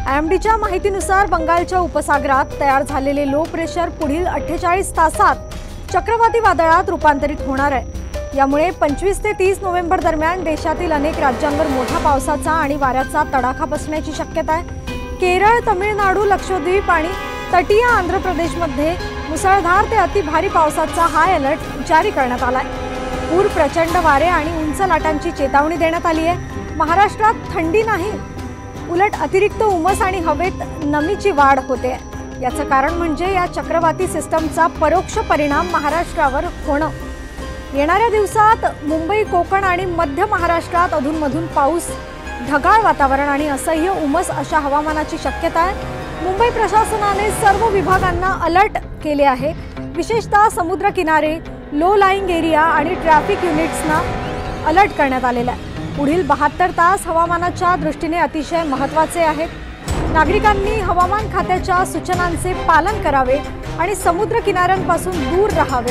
आयएमडीच्या माहितीनुसार बंगालच्या उपसागरात तयार झालेले लो प्रेशर पुढील 48 तासात चक्रवाती वादळात रूपांतरित होणार आहे। यामुळे 25 ते 30 नोव्हेंबर दरम्यान देशातील अनेक राज्यांवर मोठ्या पावसाचा आणि वाऱ्याचा तडाखा बसण्याची शक्यता आहे। केरळ, तमिळनाडू, लक्षद्वीप आणि तटीय आंध्र प्रदेशमध्ये मुसळधार ते अति भारी पावसाचा हाय अलर्ट जारी करण्यात आला आहे। पूर, प्रचंड वारे आणि उंच लाटांची चेतावणी देण्यात आली आहे। महाराष्ट्रात थंडी नाही, उलट अतिरिक्त उमस आणि हवेत नमीची वाढ होते। याचं कारण म्हणजे या चक्रवाती सिस्टमचा परोक्ष परिणाम महाराष्ट्रावर होणं। येणाऱ्या दिवसात मुंबई, कोकण आणि मध्य महाराष्ट्रात अधूनमधून पाऊस, ढगाळ वातावरण आणि असह्य उमस अशा हवामानाची शक्यता आहे। मुंबई प्रशासनाने सर्व विभागांना अलर्ट केले आहे। विशेषतः समुद्र किनारे, लो लाइंग एरिया आणि ट्रॅफिक युनिट्सना अलर्ट करण्यात आलेला आहे। पुढील 72 तास हवामानाच्या दृष्टीने अतिशय महत्त्वाचे आहेत। नागरिकांनी हवामान खात्याच्या सूचनांचे पालन करावे आणि समुद्र किनाऱ्यांपासून दूर राहावे।